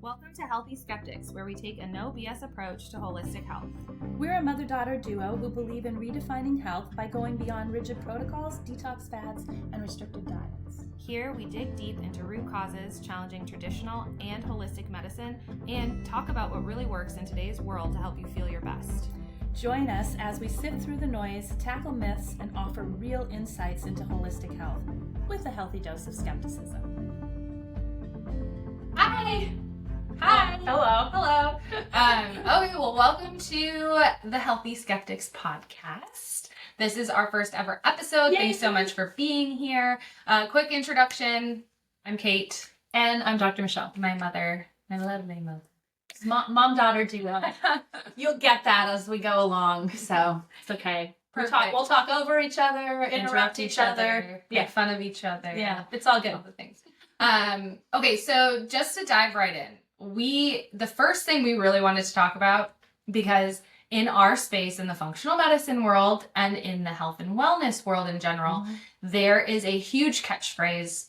Welcome to Healthy Skeptics, where we take a no BS approach to holistic health. We're a mother-daughter duo who believe in redefining health by going beyond rigid protocols, detox fads, and restricted diets. Here, we dig deep into root causes, challenging traditional and holistic medicine, and talk about what really works in today's world to help you feel your best. Join us as we sift through the noise, tackle myths, and offer real insights into holistic health with a healthy dose of skepticism. Hi! Hi! Hello. Okay, well, welcome to the Healthy Skeptics podcast. This is our first ever episode. Yay. Thanks so much for being here. Quick introduction. I'm Kate. And I'm Dr. Michele. My mother. My lovely mother. Mom-daughter duo. You'll get that as we go along, so it's okay. We'll talk over each other, interrupt each other. Make fun of each other. Yeah, it's all good. All the things. Okay, so just to dive right in, the first thing we really wanted to talk about, because in our space, in the functional medicine world and in the health and wellness world in general, there is a huge catchphrase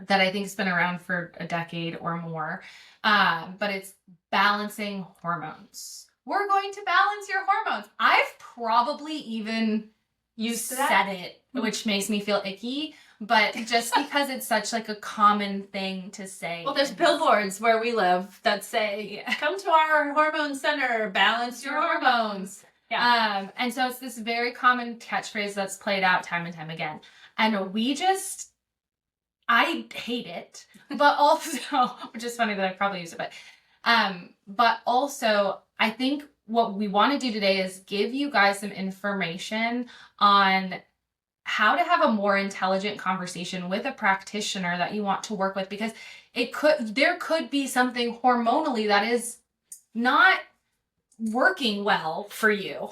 that I think has been around for a decade or more, but it's balancing hormones. We're going to balance your hormones. I've probably even said it, which makes me feel icky, but just because it's such like a common thing to say. Well, there's billboards where we live that say, come to our hormone center, balance your hormones. Yeah. And so it's this very common catchphrase that's played out time and time again. And I hate it, but also, which is funny that I probably use it, but also I think what we want to do today is give you guys some information on how to have a more intelligent conversation with a practitioner that you want to work with, because there could be something hormonally that is not working well for you.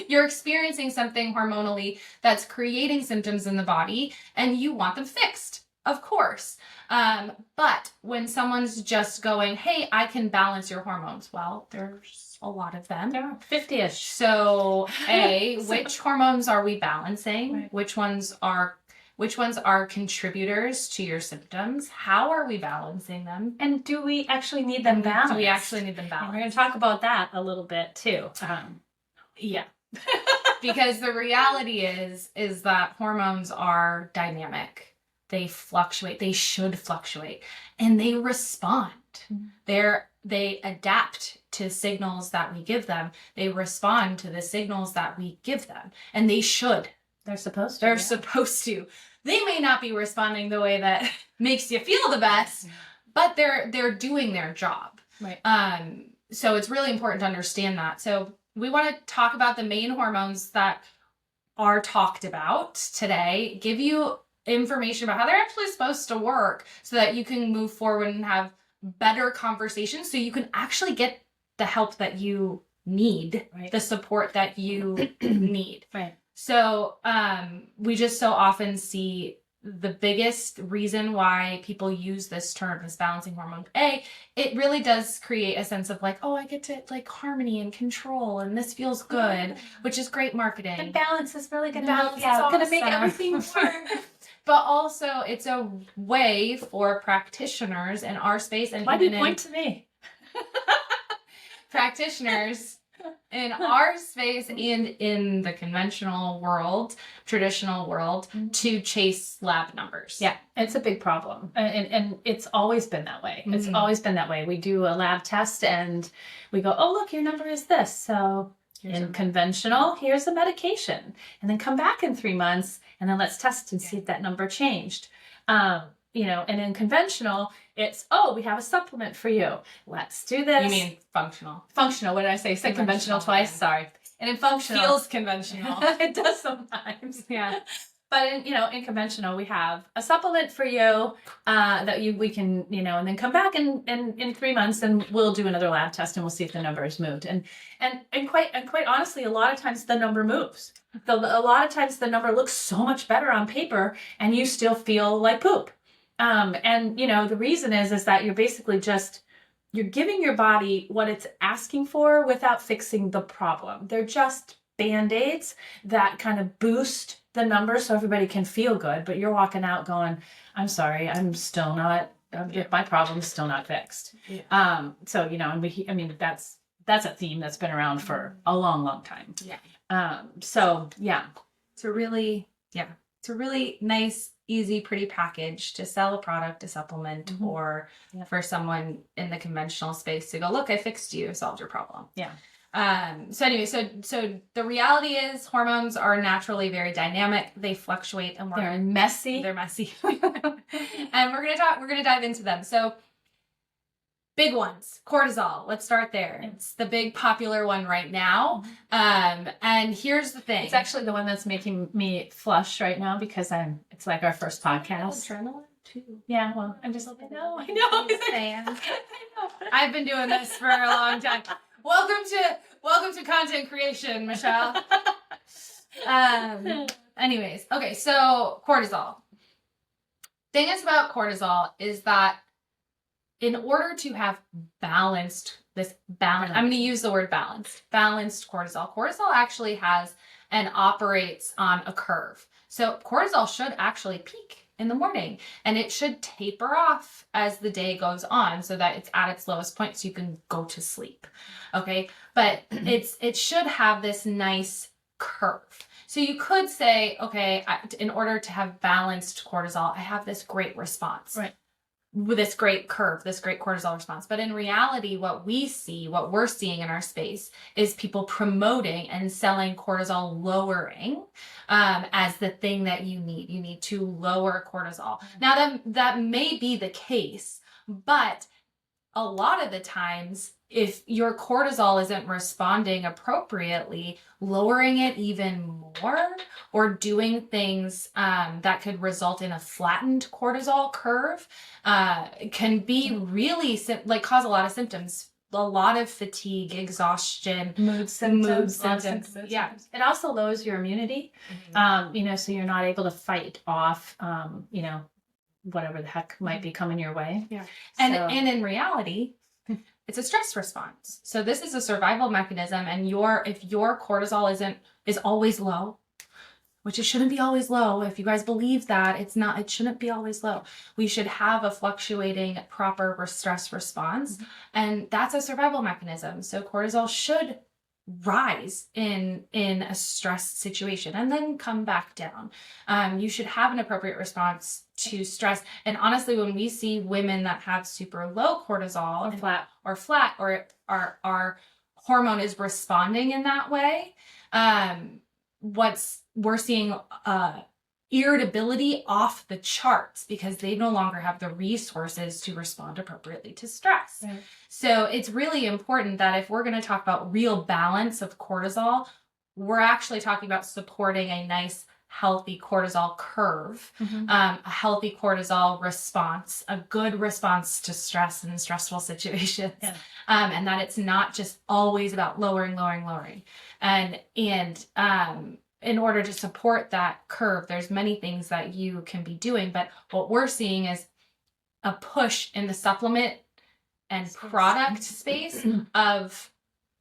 You're experiencing something hormonally that's creating symptoms in the body and you want them fixed, of course. But when someone's just going, hey, I can balance your hormones, well, there's a lot of them. There are 50-ish. So, which hormones are we balancing? Right. Which ones are contributors to your symptoms? How are we balancing them? And do we actually need them balanced? And we're going to talk about that a little bit too. Yeah. Because the reality is that hormones are dynamic. They fluctuate. They should fluctuate. And they respond. They adapt to signals that we give them. They respond to the signals that we give them. And they should. They're supposed to. They're supposed to. They may not be responding the way that makes you feel the best, but they're doing their job. Right. So it's really important to understand that. So we want to talk about the main hormones that are talked about today, give you information about how they're actually supposed to work so that you can move forward and have better conversations so you can actually get the help that you need, right, the support that you need. Right. So we just so often see the biggest reason why people use this term, this balancing hormone. It really does create a sense of like, oh, I get to like harmony and control and this feels good, which is great marketing. The balance is really going to balance help you out. Going to make everything work. But also it's a way for practitioners in our space, and why do you point to me? Practitioners in our space and in the conventional world, traditional world, to chase lab numbers. Yeah, it's a big problem. And it's always been that way. It's always been that way. We do a lab test and we go, oh, look, your number is this. So in conventional, here's the medication. And then come back in 3 months and then let's test and see if that number changed. And in conventional, it's, oh, we have a supplement for you. Let's do this. You mean functional? Functional. What did I say? Said conventional twice. Yeah. Sorry. And in functional. Feels conventional. It does sometimes. Yeah. But in conventional, we have a supplement for you that we can, and then come back in 3 months and we'll do another lab test and we'll see if the number has moved. And quite honestly, a lot of times the number moves. A lot of times the number looks so much better on paper and you still feel like poop. The reason is that you're basically you're giving your body what it's asking for without fixing the problem. They're just Band-Aids that kind of boost the number so everybody can feel good, but you're walking out going, I'm sorry, I'm still not if my problem's still not fixed. Yeah. So, you know, and that's a theme that's been around for a long, long time. Yeah. So yeah. It's a really nice, easy, pretty package to sell a product, a supplement, or for someone in the conventional space to go, look, I fixed you, solved your problem. Yeah. So anyway, so the reality is hormones are naturally very dynamic. They fluctuate and they're messy. They're messy. And we're gonna dive into them. So big ones, cortisol. Let's start there. It's the big popular one right now. And here's the thing. It's actually the one that's making me flush right now because it's like our first podcast. Adrenaline too. Yeah, well, I'm just I know. I know. I've been doing this for a long time. Welcome to content creation, Michele. Anyways, okay, so cortisol. Thing is about cortisol is that in order to have I'm going to use the word balanced cortisol. Cortisol actually has and operates on a curve. So cortisol should actually peak in the morning and it should taper off as the day goes on so that it's at its lowest point so you can go to sleep. Okay. But it should have this nice curve. So you could say, okay, in order to have balanced cortisol, I have this great response. Right. With this great curve, this great cortisol response. But in reality, what we're seeing in our space is people promoting and selling cortisol lowering as the thing that you need. You need to lower cortisol. Now that may be the case, but a lot of the times, if your cortisol isn't responding appropriately, lowering it even more or doing things that could result in a flattened cortisol curve can be really cause a lot of symptoms. A lot of fatigue, exhaustion, mood symptoms. Yeah. It also lowers your immunity, so you're not able to fight off, whatever the heck might be coming your way. Yeah. And in reality, it's a stress response. So this is a survival mechanism. And if your cortisol is always low, which it shouldn't be always low. If you guys believe that, it shouldn't be always low. We should have a fluctuating proper stress response. And that's a survival mechanism. So cortisol should rise in a stress situation and then come back down. You should have an appropriate response to stress. And honestly, when we see women that have super low cortisol or flat or our hormone is responding in that way, we're seeing irritability off the charts because they no longer have the resources to respond appropriately to stress. Right. So it's really important that if we're going to talk about real balance of cortisol, we're actually talking about supporting a nice, healthy cortisol curve, a healthy cortisol response, a good response to stress and stressful situations, and that it's not just always about lowering. And in order to support that curve, there's many things that you can be doing. But what we're seeing is a push in the supplement and product space of,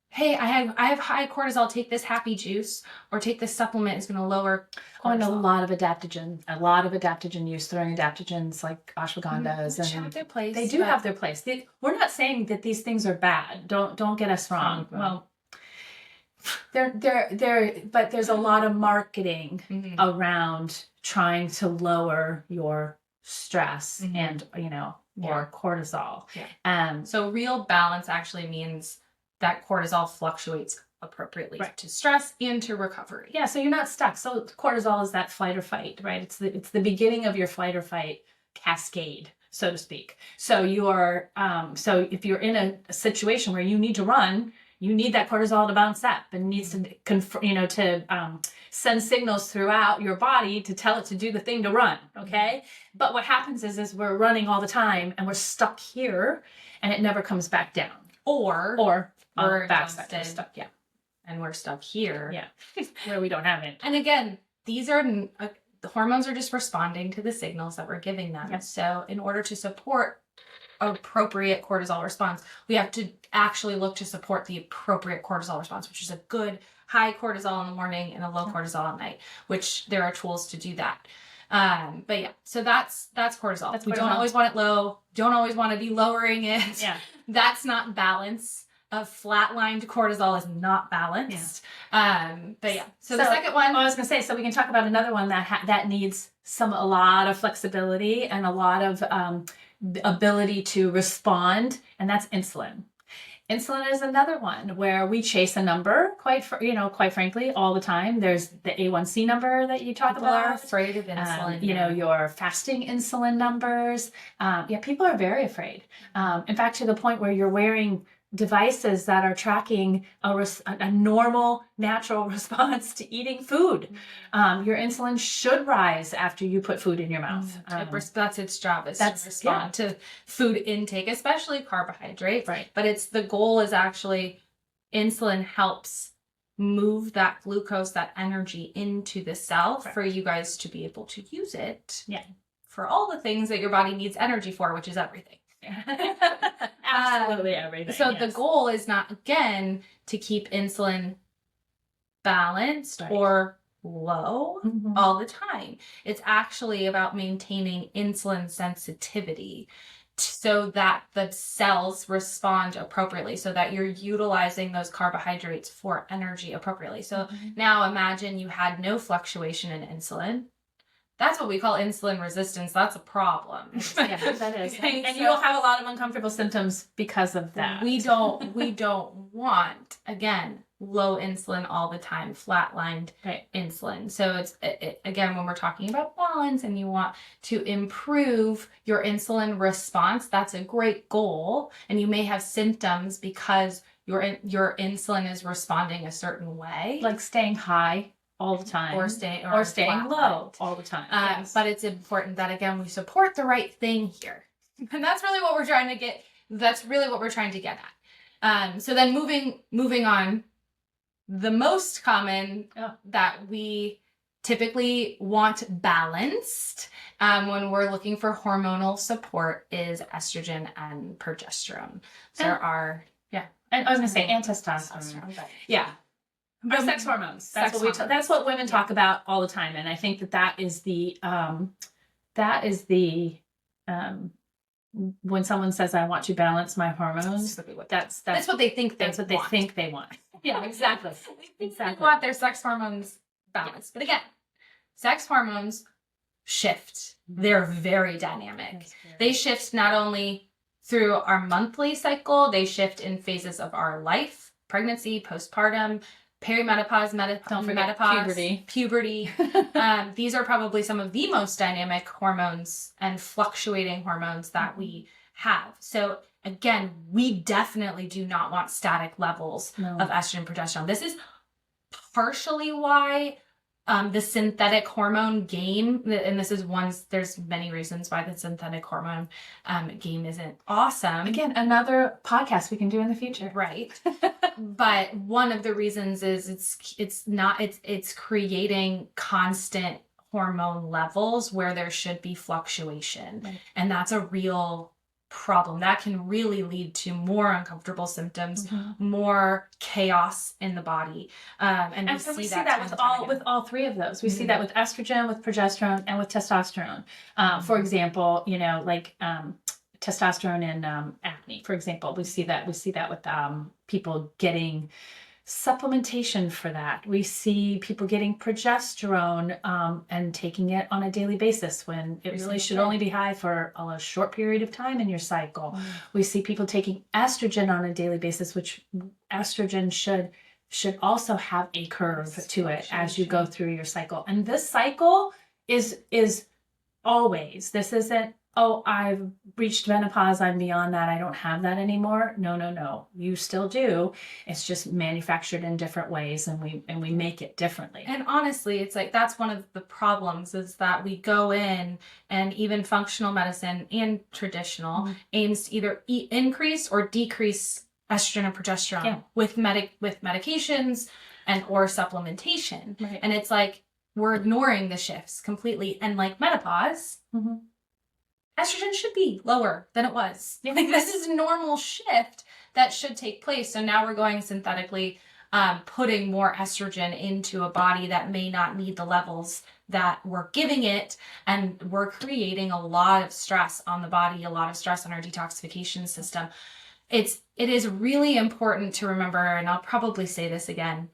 hey, I have high cortisol, take this happy juice or take this supplement, is going to lower cortisol. And a lot of adaptogen use, throwing adaptogens like ashwagandhas. Which have their place. They do have their place. We're not saying that these things are bad. Don't get us wrong. Well, but there's a lot of marketing around trying to lower your stress and or cortisol. Yeah. So real balance actually means that cortisol fluctuates appropriately to stress and to recovery. Yeah, so you're not stuck. So cortisol is that flight or fight, right? It's the beginning of your flight or fight cascade, so to speak. So you're so if you're in a situation where you need to run, you need that cortisol to bounce up and needs to send signals throughout your body to tell it to do the thing to run. Okay. But what happens is we're running all the time and we're stuck here and it never comes back down. Or we're backside. We're stuck. Yeah. And we're stuck here. Yeah. Where we don't have it. And again, these are the hormones are just responding to the signals that we're giving them. Yep. So in order to support appropriate cortisol response, we have to actually look to support the appropriate cortisol response, which is a good high cortisol in the morning and a low cortisol at night, which there are tools to do that. But yeah, so that's cortisol. That's We don't cortisol. always want it low. Don't always want to be lowering it. Yeah. That's not balance. A flatlined cortisol is not balanced. But yeah, so the second one. I was going to say, so we can talk about another one that needs a lot of flexibility and a lot of ability to respond, and that's insulin. Insulin is another one where we chase a number, quite frankly, all the time. There's the A1C number that you talk People about. are afraid of insulin. Your fasting insulin numbers. People are very afraid. In fact, to the point where you're wearing devices that are tracking a normal, natural response to eating food. Your insulin should rise after you put food in your mouth. That's its job, is to respond to food intake, especially carbohydrates. Right. But the goal is actually insulin helps move that glucose, that energy into the cell for you guys to be able to use it for all the things that your body needs energy for, which is everything. Absolutely everything. So the goal is not, again, to keep insulin balanced or low all the time. It's actually about maintaining insulin sensitivity so that the cells respond appropriately, so that you're utilizing those carbohydrates for energy appropriately. So now imagine you had no fluctuation in insulin. That's what we call insulin resistance. That's a problem. Yeah, that is. And you'll have a lot of uncomfortable symptoms because of that. We don't want, again, low insulin all the time, flatlined insulin. So it's again, when we're talking about balance and you want to improve your insulin response, that's a great goal. And you may have symptoms because your insulin is responding a certain way, like staying high all the time, or staying low all the time. But it's important that, again, we support the right thing here, and that's really what we're trying to get. That's really what we're trying to get at. So then moving on, the most common that we typically want balanced when we're looking for hormonal support is estrogen and progesterone. So there are and I was gonna say and testosterone. Our sex hormones. That's what women talk about all the time, and I think that is the when someone says, "I want to balance my hormones," that's what they think. That's what they think they want. Yeah, exactly. They want their sex hormones balanced, but again, sex hormones shift. They're very dynamic. They shift not only through our monthly cycle; they shift in phases of our life: pregnancy, postpartum, perimenopause, menopause, puberty. These are probably some of the most dynamic hormones and fluctuating hormones that we have. So again, we definitely do not want static levels of estrogen and progesterone. This is partially why the synthetic hormone game, and this is there's many reasons why the synthetic hormone game isn't awesome. Again, another podcast we can do in the future. Right. But one of the reasons is it's creating constant hormone levels where there should be fluctuation. Right. And that's a real problem. That can really lead to more uncomfortable symptoms, more chaos in the body. And we see that with all three of those. We see that with estrogen, with progesterone, and with testosterone. For example, testosterone and acne, for example. We see that with people getting supplementation for that. We see people getting progesterone and taking it on a daily basis when it really should only be high for a short period of time in your cycle. We see people taking estrogen on a daily basis, which estrogen should also have a curve to it as you go through your cycle. And this cycle is always, this isn't, oh, I've reached menopause, I'm beyond that, I don't have that anymore. No. You still do. It's just manufactured in different ways, and we make it differently. And honestly, it's like that's one of the problems, is that we go in, and even functional medicine and traditional aims to either increase or decrease estrogen and progesterone with medications and or supplementation. Right. And it's like we're ignoring the shifts completely. And like menopause, estrogen should be lower than it was. Like, this is a normal shift that should take place. So now we're going synthetically, putting more estrogen into a body that may not need the levels that we're giving it, and we're creating a lot of stress on the body, a lot of stress on our detoxification system. It is really important to remember, and I'll probably say this again,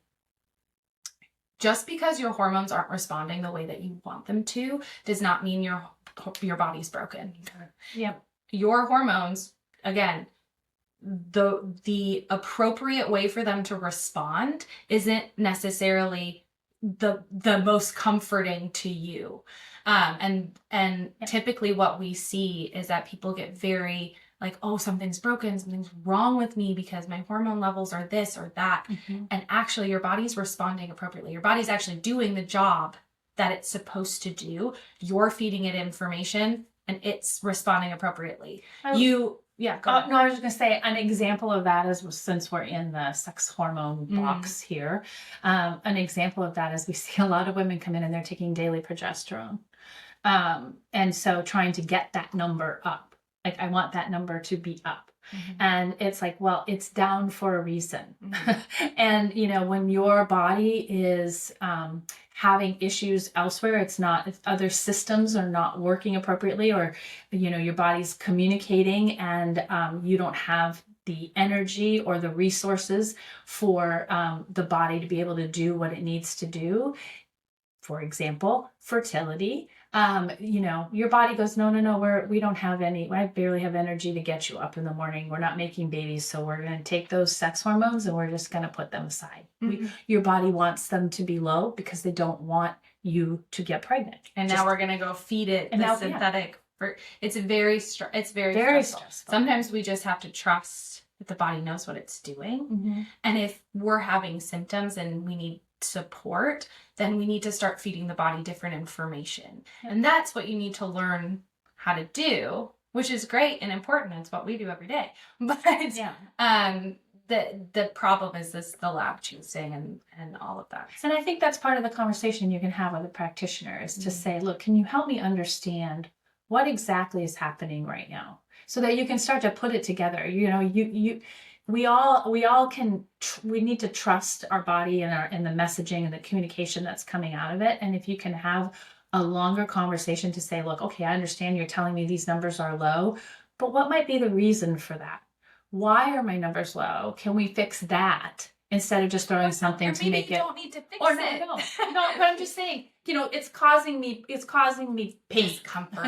just because your hormones aren't responding the way that you want them to does not mean your body's broken. Yep. Your hormones, again, the appropriate way for them to respond isn't necessarily the most comforting to you. And typically what we see is that people get very like, oh, something's broken, something's wrong with me because my hormone levels are this or that. And actually your body's responding appropriately. Your body's actually doing the job that it's supposed to do. You're feeding it information and it's responding appropriately. Go ahead. No, I was just going to say an example of that is, since we're in the sex hormone box here, an example of that is we see a lot of women come in and they're taking daily progesterone. And so trying to get that number up. Like, I want that number to be up. And it's like, well, it's down for a reason. And, you know, when your body is having issues elsewhere, it's not, if other systems are not working appropriately, or, you know, your body's communicating and you don't have the energy or the resources for the body to be able to do what it needs to do. For example, fertility. You know, your body goes, no, we don't have any, I barely have energy to get you up in the morning. We're not making babies. So we're going to take those sex hormones and we're just going to put them aside. Your body wants them to be low because they don't want you to get pregnant. And now we're going to go feed it the synthetic. It's very stressful. Sometimes we just have to trust that the body knows what it's doing. And if we're having symptoms and we need support, then we need to start feeding the body different information. And that's what you need to learn how to do, which is great and important. It's what we do every day. But the problem is the lab choosing and all of that. And I think that's part of the conversation you can have with a practitioner, is to say, look, can you help me understand what exactly is happening right now, so that you can start to put it together. You know, we need to trust our body and the messaging and the communication that's coming out of it. And if you can have a longer conversation to say, look, okay, I understand you're telling me these numbers are low, but what might be the reason for that? Why are my numbers low? Can we fix that? Instead of just throwing something to make it. You don't need to fix it. No, but I'm just saying, you know, it's causing me pain, discomfort.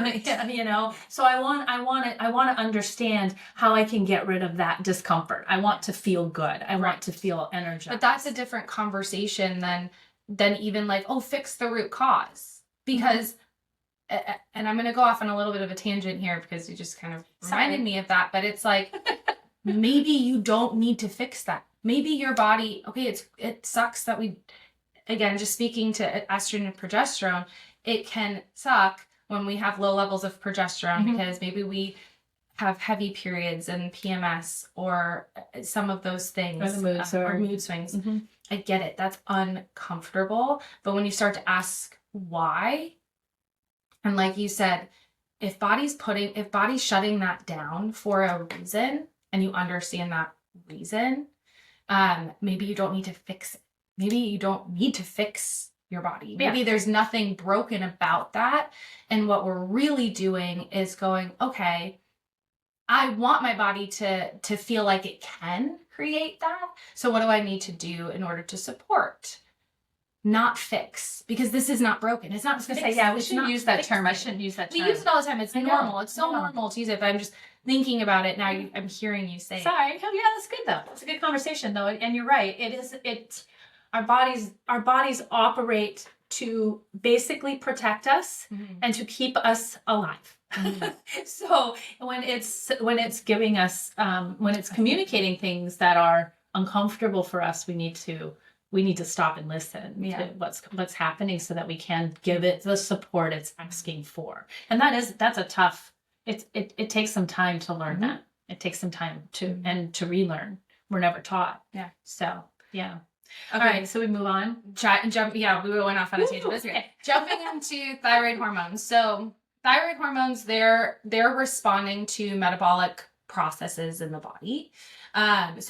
You know, so I want to understand how I can get rid of that discomfort. I want to feel good. I want to feel energized. But that's a different conversation than even like, oh, fix the root cause. Because, and I'm going to go off on a little bit of a tangent here because you just kind of reminded me of that. But it's like, maybe you don't need to fix that. Maybe your body, okay, it sucks that again, just speaking to estrogen and progesterone, it can suck when we have low levels of progesterone because maybe we have heavy periods and PMS or some of those things. Or mood swings. I get it. That's uncomfortable. But when you start to ask why, and like you said, if body's shutting that down for a reason and you understand that reason, maybe you don't need to fix it. Maybe you don't need to fix your body. Maybe there's nothing broken about that. And what we're really doing is going, okay, I want my body to feel like it can create that. So what do I need to do in order to support? Not fix, because this is not broken. It's not just going to say, we shouldn't use that term. I shouldn't use that term. We use it all the time. It's normal. It's so normal to use it. But I'm just thinking about it now. I'm hearing you say. Sorry. Yeah, that's good though. It's a good conversation though. And you're right. Our bodies operate to basically protect us and to keep us alive. So when it's giving us, when it's communicating things that are uncomfortable for us, we need to stop and listen to what's happening so that we can give it the support it's asking for. And that's a tough, it takes some time to learn that. It takes some time to relearn. We're never taught. Yeah. So, yeah. Okay. All right, so we move on. We went off on a tangent. That's great. Jumping into thyroid hormones. So thyroid hormones, they're responding to metabolic processes in the body. And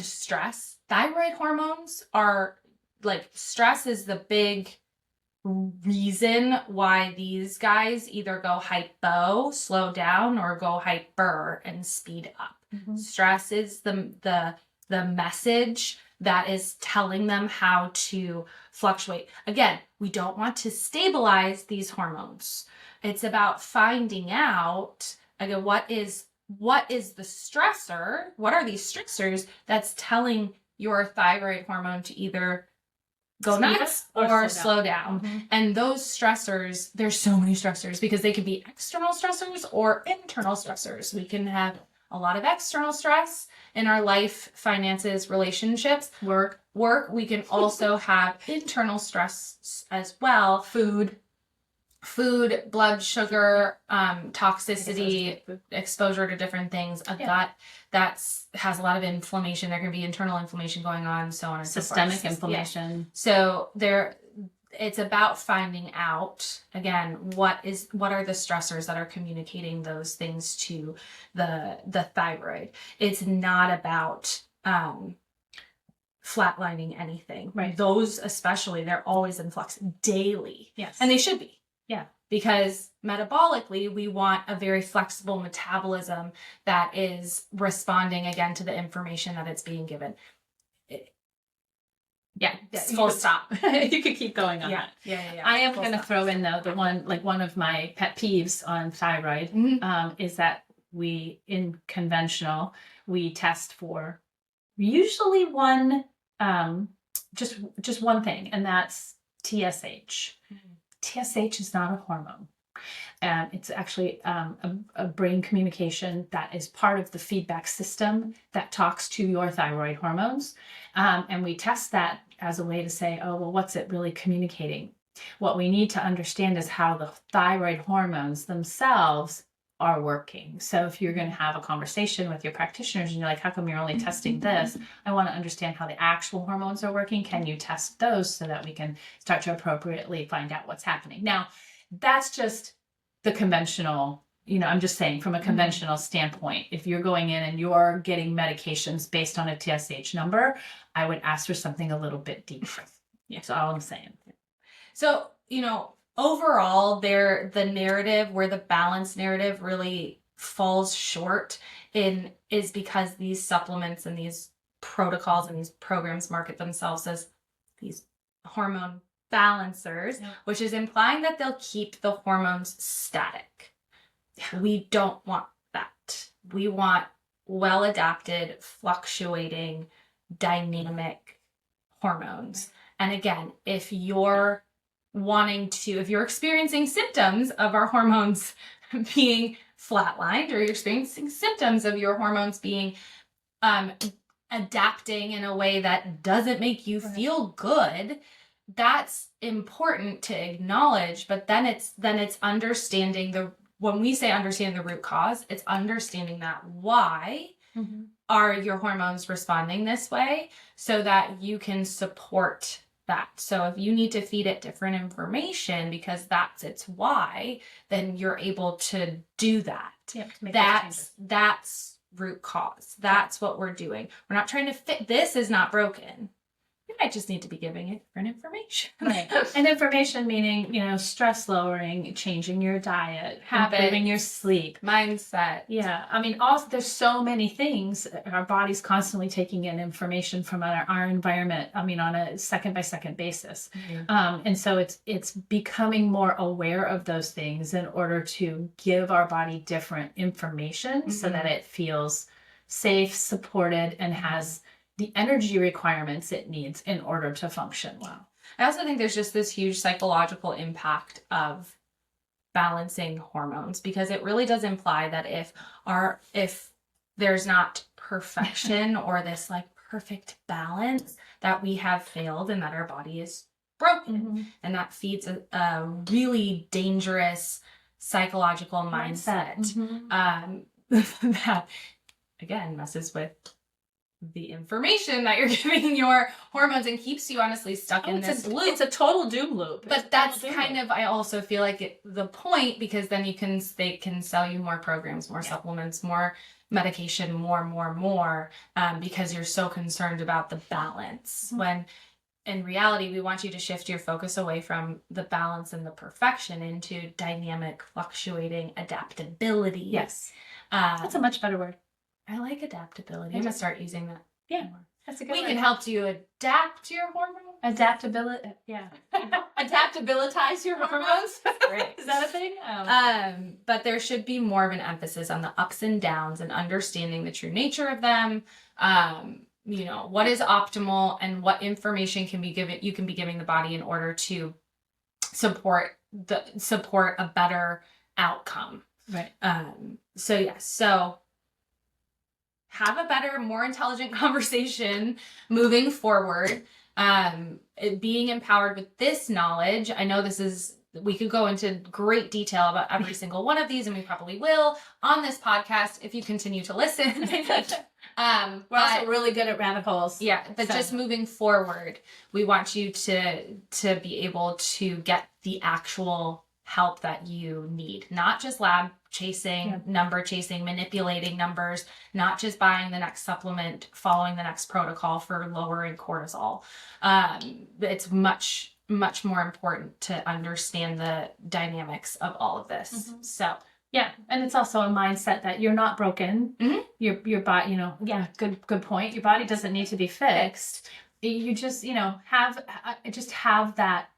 stress. Thyroid hormones are like, stress is the big reason why these guys either go hypo, slow down, or go hyper and speed up. Stress is the message that is telling them how to fluctuate. Again, we don't want to stabilize these hormones. It's about finding out, again, what is the stressor? What are these stressors that's telling your thyroid hormone to either go nuts or slow down? And those stressors, there's so many stressors because they could be external stressors or internal stressors. We can have a lot of external stress in our life, finances, relationships, work. We can also have internal stress as well. Food, blood sugar, toxicity, exposure to different things. A gut has a lot of inflammation. There can be internal inflammation going on, so on and so forth. Systemic inflammation. So it's about finding out, again, what are the stressors that are communicating those things to the thyroid. It's not about flatlining anything. Right. Those especially, they're always in flux daily. Yes. And they should be. Yeah. Because metabolically, we want a very flexible metabolism that is responding again to the information that it's being given. Full stop. You could keep going on that. Yeah. I am going to throw in though one of my pet peeves on thyroid is that in conventional we test for usually one just one thing, and that's TSH. TSH is not a hormone. It's actually a brain communication that is part of the feedback system that talks to your thyroid hormones. And we test that as a way to say, oh, well, what's it really communicating? What we need to understand is how the thyroid hormones themselves are working. So if you're going to have a conversation with your practitioners and you're like, how come you're only testing this? I want to understand how the actual hormones are working. Can you test those so that we can start to appropriately find out what's happening? Now, that's just the conventional, I'm just saying from a conventional standpoint, if you're going in and you're getting medications based on a TSH number, I would ask for something a little bit deeper. That's all I'm saying. So, overall, the narrative where the balance narrative really falls short is because these supplements and these protocols and these programs market themselves as these hormone balancers, which is implying that they'll keep the hormones static. We don't want that. We want well-adapted, fluctuating, dynamic hormones. And again, if you're experiencing symptoms of our hormones being flatlined, or you're experiencing symptoms of your hormones being adapting in a way that doesn't make you feel good, that's important to acknowledge. But then it's understanding when we say understand the root cause, it's understanding that why are your hormones responding this way so that you can support that. So if you need to feed it different information because that's its why, then you're able to do that. That's root cause. That's what we're doing. We're not trying to fit. This is not broken. You might just need to be giving it different information. Right. And information meaning, stress lowering, changing your diet, improving your sleep, mindset. Yeah. I mean, also there's so many things. Our body's constantly taking in information from our environment. I mean, on a second by second basis. And so it's becoming more aware of those things in order to give our body different information so that it feels safe, supported, and has the energy requirements it needs in order to function well. I also think there's just this huge psychological impact of balancing hormones, because it really does imply that if there's not perfection or this like perfect balance, that we have failed and that our body is broken. And that feeds a really dangerous psychological mindset that again messes with the information that you're giving your hormones and keeps you honestly stuck in this loop. It's a total doom loop. But that's kind of, I also feel like the point, because then they can sell you more programs, more supplements, more medication, more, because you're so concerned about the balance. When in reality, we want you to shift your focus away from the balance and the perfection into dynamic, fluctuating adaptability. Yes. That's a much better word. I like adaptability. I'm going to start using that. Yeah. That's a good We word. can help you adapt your hormones. Adaptability. Yeah. Adaptabilitize your hormones. Great. Is that a thing? But there should be more of an emphasis on the ups and downs and understanding the true nature of them. You know, what is optimal and what information can be given, you can be giving the body in order to support a better outcome. Right. So have a better, more intelligent conversation moving forward. Being empowered with this knowledge. I know we could go into great detail about every single one of these, and we probably will on this podcast if you continue to listen. We're also really good at rabbit holes. Yeah, but just moving forward, we want you to be able to get the actual help that you need, not just lab chasing, number chasing, manipulating numbers, not just buying the next supplement, following the next protocol for lowering cortisol. It's much, much more important to understand the dynamics of all of this. Mm-hmm. So yeah, and it's also a mindset that you're not broken. Mm-hmm. Your body, good point. Your body doesn't need to be fixed. You just, have that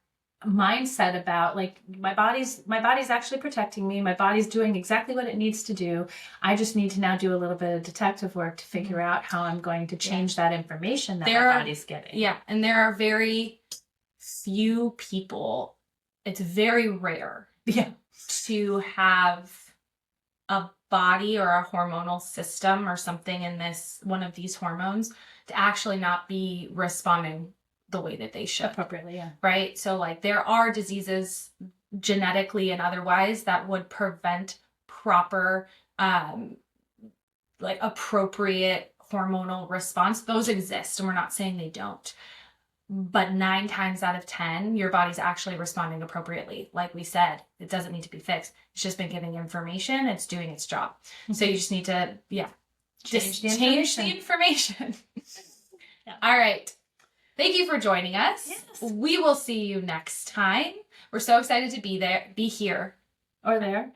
mindset about like my body's actually protecting me. My body's doing exactly what it needs to do. I just need to now do a little bit of detective work to figure out how I'm going to change that information that my body's getting. Yeah, and there are very few people. It's very rare. Yeah. To have a body or a hormonal system or something in one of these hormones to actually not be responding the way that they should. Appropriately, yeah. Right? So like there are diseases genetically and otherwise that would prevent proper, appropriate hormonal response. Those exist, and we're not saying they don't. But 9 times out of 10, your body's actually responding appropriately. Like we said, it doesn't need to be fixed. It's just been giving information. It's doing its job. Mm-hmm. So you just need to, change the information. Yeah. All right. Thank you for joining us. Yes. We will see you next time. We're so excited to be here. Or there.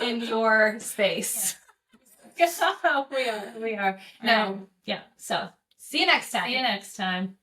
In your space. Yeah. We are. No. Yeah. So see you next time. See you next time.